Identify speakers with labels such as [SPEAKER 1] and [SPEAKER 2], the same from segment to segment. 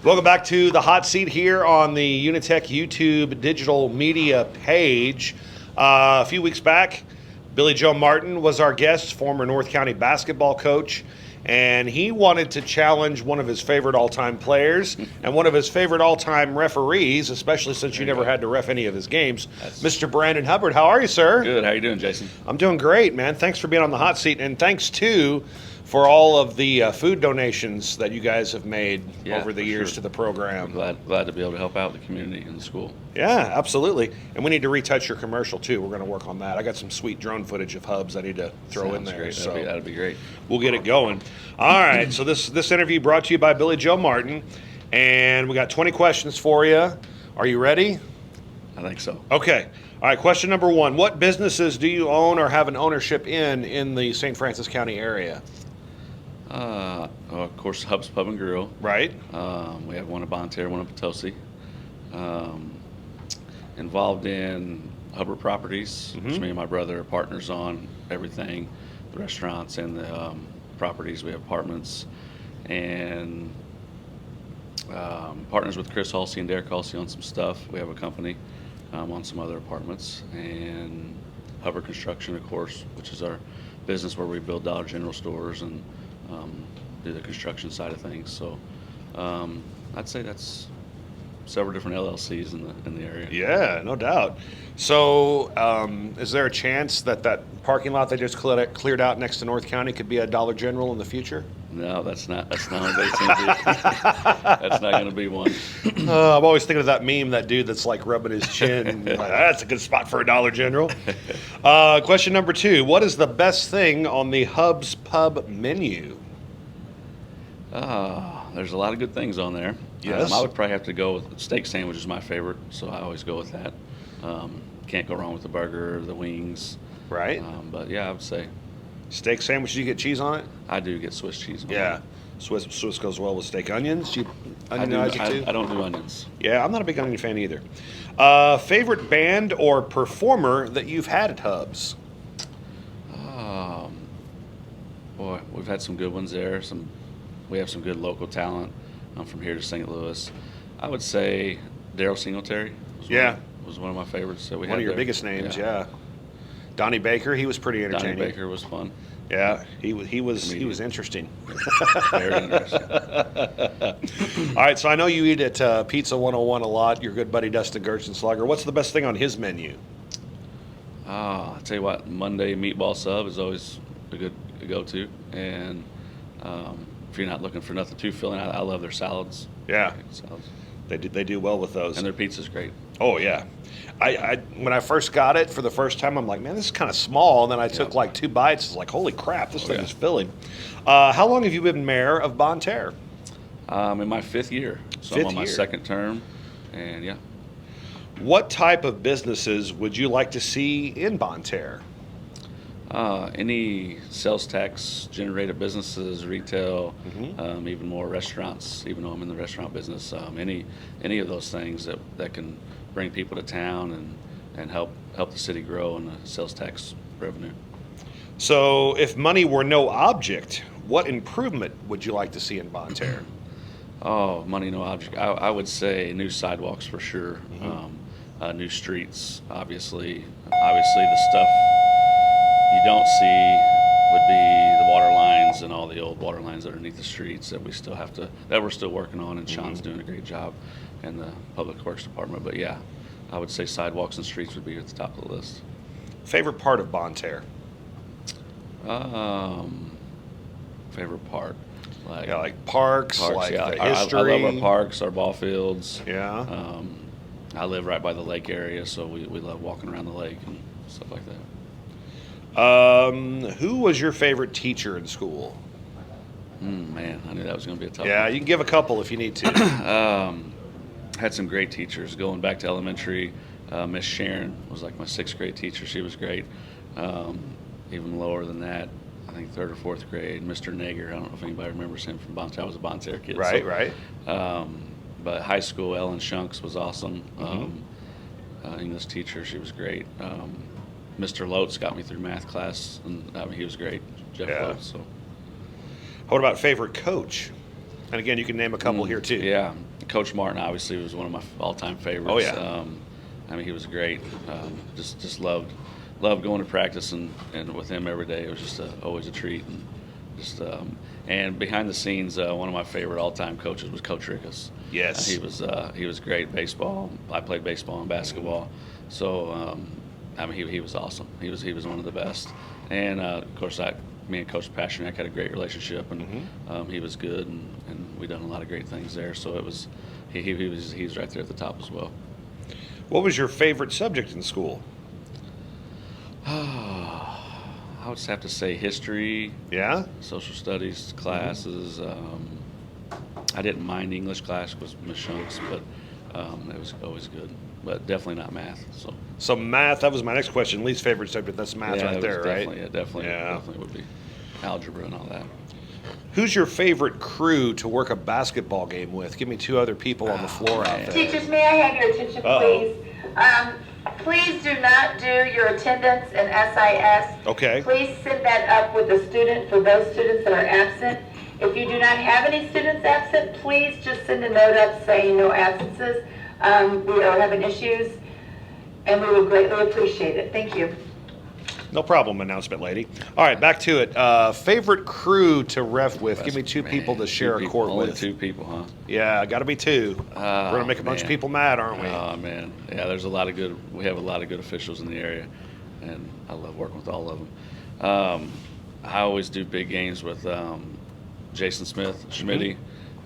[SPEAKER 1] Welcome back to the hot seat here on the UniTec YouTube digital media page. A few weeks back, Billy Joe Martin was our guest, former North County basketball coach, and he wanted to challenge one of his favorite all-time players and one of his favorite all-time referees, especially since you never had to ref any of his games. Mr. Brandon Hubbard, how are you, sir?
[SPEAKER 2] Good. How you doing, Jason?
[SPEAKER 1] I'm doing great, man. Thanks for being on the hot seat, and thanks, too, for all of the food donations that you guys have made over the years to the program.
[SPEAKER 2] Glad to be able to help out the community and the school.
[SPEAKER 1] Yeah, absolutely. And we need to retouch your commercial, too. We're going to work on that. I got some sweet drone footage of Hubs I need to throw in there.
[SPEAKER 2] Great.
[SPEAKER 1] So
[SPEAKER 2] that'd be great.
[SPEAKER 1] We'll get it going. All right, so this interview brought to you by Billy Joe Martin, and we got 20 questions for you. Are you ready?
[SPEAKER 2] I think so.
[SPEAKER 1] Okay. All right, question number one. What businesses do you own or have an ownership in the St. Francis County area?
[SPEAKER 2] Of course, Hub's Pub and Grill.
[SPEAKER 1] Right.
[SPEAKER 2] We have one at Bonterre, one at Potosi. Involved in Hubbard Properties, which me and my brother are partners on everything, the restaurants and the properties. We have apartments, and partners with Chris Halsey and Derek Halsey on some stuff. We have a company on some other apartments, and Hubbard Construction, of course, which is our business where we build Dollar General stores and do the construction side of things. So I'd say that's several different LLCs in the area.
[SPEAKER 1] Yeah, no doubt. So is there a chance that parking lot they just cleared out next to North County could be a Dollar General in the future?
[SPEAKER 2] No, that's not what they seem to be. That's not going to be one.
[SPEAKER 1] I'm always thinking of that meme, that dude that's like rubbing his chin. Like, that's a good spot for a Dollar General. Question number two. What is the best thing on the Hub's Pub menu?
[SPEAKER 2] There's a lot of good things on there.
[SPEAKER 1] Yes.
[SPEAKER 2] I would probably have to go with steak sandwich is my favorite, so I always go with that. Can't go wrong with the burger, the wings.
[SPEAKER 1] Right.
[SPEAKER 2] But yeah, I would say
[SPEAKER 1] Steak sandwich, do you get cheese on it?
[SPEAKER 2] I do get Swiss cheese on
[SPEAKER 1] Yeah.
[SPEAKER 2] it.
[SPEAKER 1] Swiss goes well with steak. Onions? You onionize it too?
[SPEAKER 2] I don't do onions.
[SPEAKER 1] Yeah, I'm not a big onion fan either. Favorite band or performer that you've had at Hubs?
[SPEAKER 2] Boy, we've had some good ones there. We have some good local talent from here to St. Louis. I would say Daryl Singletary was one of my favorites that we had.
[SPEAKER 1] One of your biggest names, yeah. Donnie Baker, he was pretty entertaining.
[SPEAKER 2] Donnie Baker was fun.
[SPEAKER 1] Yeah, he was interesting.
[SPEAKER 2] Very interesting.
[SPEAKER 1] All right, so I know you eat at Pizza 101 a lot. Your good buddy Dustin Gertzenslager. What's the best thing on his menu?
[SPEAKER 2] I'll tell you what, Monday meatball sub is always a good go-to, and if you're not looking for nothing too filling, I love their salads.
[SPEAKER 1] Yeah,
[SPEAKER 2] salads.
[SPEAKER 1] They do well with those,
[SPEAKER 2] and their pizza's great.
[SPEAKER 1] Oh yeah, I when I first got it for the first time, I'm like, man, this is kind of small. And then I took like 2 bites. It's like, holy crap, this thing is filling. How long have you been mayor of Bonne Terre?
[SPEAKER 2] In my 5th year, so I'm on my 2nd term, and yeah.
[SPEAKER 1] What type of businesses would you like to see in Bonne Terre?
[SPEAKER 2] Any sales tax generated businesses, retail, even more restaurants, even though I'm in the restaurant business, any of those things that can bring people to town and help the city grow in the sales tax revenue.
[SPEAKER 1] So if money were no object, what improvement would you like to see in Bonne Terre?
[SPEAKER 2] Oh, money no object. I would say new sidewalks for sure. New streets, obviously the stuff you don't see would be the water lines and all the old water lines underneath the streets that we're still working on, and Sean's doing a great job in the Public Works Department. But yeah, I would say sidewalks and streets would be at the top of the list.
[SPEAKER 1] Favorite part of Bonne Terre?
[SPEAKER 2] Favorite part?
[SPEAKER 1] Like parks, like
[SPEAKER 2] yeah.
[SPEAKER 1] the history.
[SPEAKER 2] I love our parks, our ball fields.
[SPEAKER 1] Yeah.
[SPEAKER 2] I live right by the lake area, so we love walking around the lake and stuff like that.
[SPEAKER 1] Who was your favorite teacher in school?
[SPEAKER 2] Man, I knew that was going to be a tough one.
[SPEAKER 1] Yeah, you can give a couple if you need to.
[SPEAKER 2] Had some great teachers going back to elementary. Miss Sharon was like my 6th grade teacher. She was great. Even lower than that, I think 3rd or 4th grade, Mr. Nager. I don't know if anybody remembers him from Bontair. I was a Bontair kid.
[SPEAKER 1] Right.
[SPEAKER 2] But high school, Ellen Shunks was awesome. English teacher, she was great. Mr. Lotes got me through math class, and he was great. Jeff Lotes. So.
[SPEAKER 1] What about favorite coach? And again, you can name a couple here too.
[SPEAKER 2] Yeah, Coach Martin obviously was one of my all-time favorites.
[SPEAKER 1] Oh, yeah.
[SPEAKER 2] I mean, he was great. Just loved going to practice and with him every day. It was just always a treat. And just and behind the scenes, one of my favorite all-time coaches was Coach Rickus.
[SPEAKER 1] Yes,
[SPEAKER 2] he was great at baseball. I played baseball and basketball, so I mean, he was awesome. He was one of the best. And of course, me and Coach Pasternak had a great relationship, and he was good, and we done a lot of great things there. So it was he was right there at the top as well.
[SPEAKER 1] What was your favorite subject in school?
[SPEAKER 2] I would just have to say history.
[SPEAKER 1] Yeah.
[SPEAKER 2] Social studies classes. I didn't mind English class because Miss Shunks, but it was always good. But definitely not math.
[SPEAKER 1] So math. That was my next question. Least favorite subject. That's math right there, right?
[SPEAKER 2] Definitely would be algebra and all that.
[SPEAKER 1] Who's your favorite crew to work a basketball game with? Give me two other people on the floor out there.
[SPEAKER 3] Teachers, may I have your attention, please? Please do not do your attendance and SIS.
[SPEAKER 1] Okay.
[SPEAKER 3] Please send that up with the student for those students that are absent. If you do not have any students absent, please just send a note up saying no absences. We are having issues, and we would greatly appreciate it. Thank you.
[SPEAKER 1] No problem, announcement lady. All right, back to it. Favorite crew to rev with? Give me two people to share a court
[SPEAKER 2] Only
[SPEAKER 1] with.
[SPEAKER 2] 2 people, huh?
[SPEAKER 1] Yeah, got to be two. We're gonna make a bunch of people mad, aren't we?
[SPEAKER 2] Oh man, yeah. There's a lot of good. We have a lot of good officials in the area, and I love working with all of them. I always do big games with Jason Smith, Schmitty,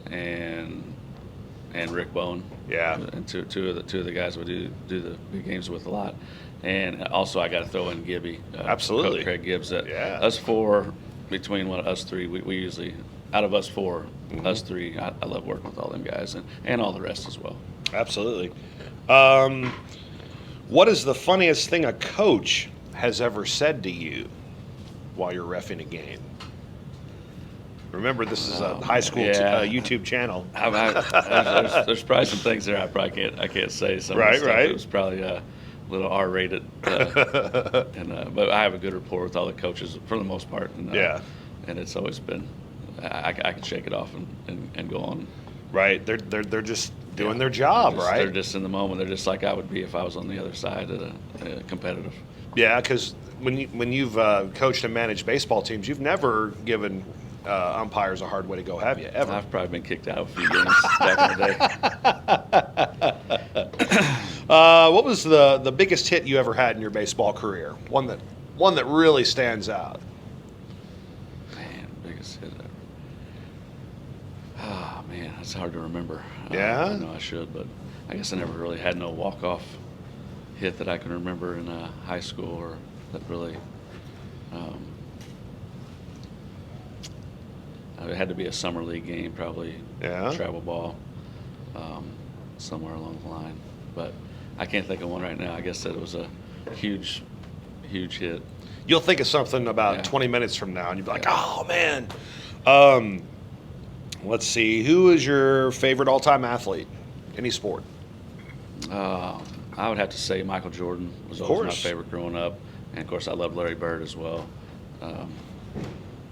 [SPEAKER 2] and Rick Bone.
[SPEAKER 1] Yeah.
[SPEAKER 2] And two of the guys we do the big games with a lot. And also I got to throw in Gibby.
[SPEAKER 1] Absolutely.
[SPEAKER 2] Coach Craig Gibbs.
[SPEAKER 1] Yeah.
[SPEAKER 2] Us four, between us three, we usually, out of us four, us three, I love working with all them guys and all the rest as well.
[SPEAKER 1] Absolutely. What is the funniest thing a coach has ever said to you while you're reffing a game? Remember, this is a high school YouTube channel.
[SPEAKER 2] There's probably some things there I can't say. Some of the stuff,
[SPEAKER 1] right.
[SPEAKER 2] It was probably a little R-rated, but I have a good rapport with all the coaches for the most part. And, and it's always been I can shake it off and go on.
[SPEAKER 1] Right, they're just doing their job, right?
[SPEAKER 2] They're just in the moment. They're just like I would be if I was on the other side at competitive.
[SPEAKER 1] Yeah, because when you've coached and managed baseball teams, you've never given umpires a hard way to go, have you? Ever?
[SPEAKER 2] I've probably been kicked out of a few games back in the day.
[SPEAKER 1] What was the biggest hit you ever had in your baseball career? One that really stands out.
[SPEAKER 2] Man, biggest hit ever. Oh man, that's hard to remember.
[SPEAKER 1] Yeah.
[SPEAKER 2] I know I should, but I guess I never really had no walk-off hit that I can remember in high school or that really. It had to be a summer league game, probably.
[SPEAKER 1] Yeah.
[SPEAKER 2] Travel ball, somewhere along the line, but I can't think of one right now. I guess that it was a huge hit.
[SPEAKER 1] You'll think of something about 20 minutes from now, and you'll be like, "Oh man." Let's see. Who is your favorite all-time athlete? Any sport?
[SPEAKER 2] I would have to say Michael Jordan was always my favorite growing up, and of course I loved Larry Bird as well.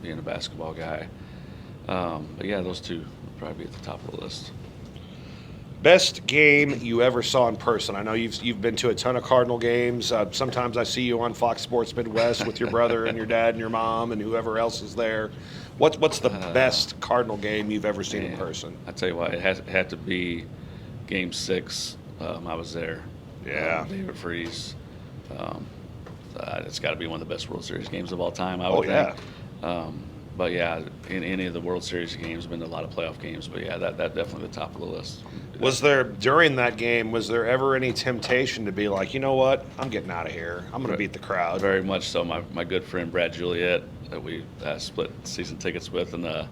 [SPEAKER 2] Being a basketball guy. But yeah, those two would probably be at the top of the list.
[SPEAKER 1] Best game you ever saw in person? I know you've been to a ton of Cardinal games. Sometimes I see you on Fox Sports Midwest with your brother and your dad and your mom and whoever else is there. What's the best Cardinal game you've ever seen in person?
[SPEAKER 2] I tell you what, it had to be Game 6. I was there.
[SPEAKER 1] Yeah.
[SPEAKER 2] David Freese. It's got to be one of the best World Series games of all time, I would think. But yeah, in any of the World Series games, been to a lot of playoff games. But yeah, that definitely the top of the list.
[SPEAKER 1] Was there, during that game, was there ever any temptation to be like, you know what, I'm getting out of here. I'm going to beat the crowd.
[SPEAKER 2] Very much so. My good friend Brad Juliet, that we split season tickets with, and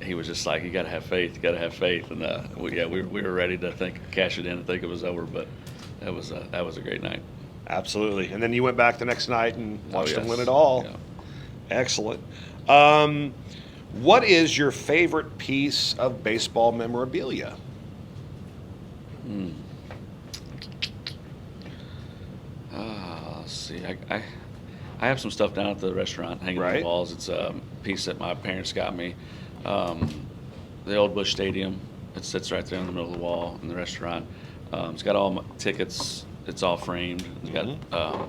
[SPEAKER 2] he was just like, you got to have faith. You got to have faith. And we were ready to cash it in and think it was over. But that was a great night.
[SPEAKER 1] Absolutely. And then you went back the next night and watched them win it all.
[SPEAKER 2] Yeah.
[SPEAKER 1] Excellent. What is your favorite piece of baseball memorabilia?
[SPEAKER 2] Let's see. I have some stuff down at the restaurant hanging on the walls. It's a piece that my parents got me. the old Busch Stadium. It sits right there in the middle of the wall in the restaurant. It's got all my tickets. It's all framed. It's got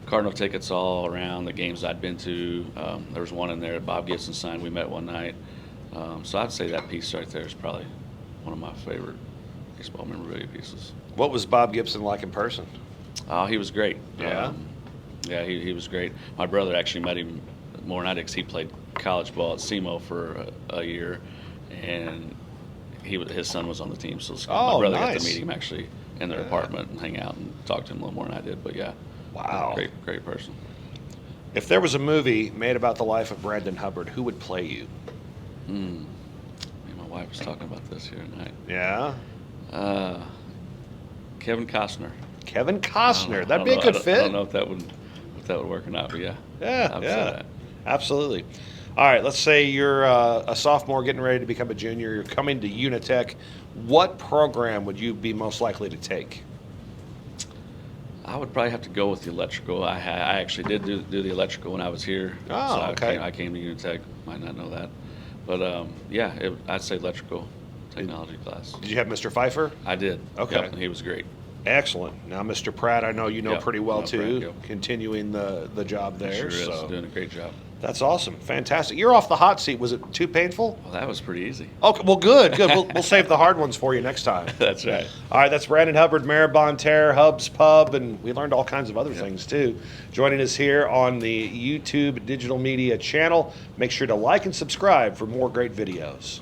[SPEAKER 2] Cardinal tickets all around the games I'd been to. There was one in there that Bob Gibson signed. We met one night. So I'd say that piece right there is probably one of my favorite baseball memorabilia pieces.
[SPEAKER 1] What was Bob Gibson like in person?
[SPEAKER 2] Oh, he was great.
[SPEAKER 1] Yeah?
[SPEAKER 2] Yeah, he was great. My brother actually met him more than I did 'cause he played college ball at SEMO for a year, and his son was on the team. So my brother got to meet him actually in their apartment and hang out and talk to him a little more than I did. But yeah,
[SPEAKER 1] wow,
[SPEAKER 2] great person.
[SPEAKER 1] If there was a movie made about the life of Brandon Hubbard, who would play you?
[SPEAKER 2] Me and my wife was talking about this here tonight.
[SPEAKER 1] Yeah?
[SPEAKER 2] Kevin Costner.
[SPEAKER 1] Kevin Costner. That'd be a
[SPEAKER 2] I
[SPEAKER 1] good fit.
[SPEAKER 2] I don't know if that would work or not, but yeah.
[SPEAKER 1] Yeah,
[SPEAKER 2] I'd say that.
[SPEAKER 1] Absolutely. All right, let's say you're a sophomore getting ready to become a junior. You're coming to UniTec. What program would you be most likely to take?
[SPEAKER 2] I would probably have to go with the electrical. I actually did do the electrical when I was here.
[SPEAKER 1] Oh,
[SPEAKER 2] so
[SPEAKER 1] okay.
[SPEAKER 2] I came to UniTec. Might not know that. But, yeah, I'd say electrical technology class.
[SPEAKER 1] Did you have Mr. Pfeiffer?
[SPEAKER 2] I did.
[SPEAKER 1] Okay.
[SPEAKER 2] Yep, and he was great.
[SPEAKER 1] Excellent. Now, Mr. Pratt, I know you know
[SPEAKER 2] Yep,
[SPEAKER 1] pretty well,
[SPEAKER 2] know
[SPEAKER 1] too,
[SPEAKER 2] Pratt, yep.
[SPEAKER 1] continuing the job
[SPEAKER 2] He
[SPEAKER 1] there.
[SPEAKER 2] sure is.
[SPEAKER 1] So.
[SPEAKER 2] Doing a great job.
[SPEAKER 1] That's awesome. Fantastic. You're off the hot seat. Was it too painful?
[SPEAKER 2] Well, that was pretty easy.
[SPEAKER 1] Okay, well, good. We'll save the hard ones for you next time.
[SPEAKER 2] That's right.
[SPEAKER 1] All right, that's Brandon Hubbard, Mayor Bonterre, Hub's Pub, and we learned all kinds of other things, too. Joining us here on the YouTube Digital Media channel. Make sure to like and subscribe for more great videos.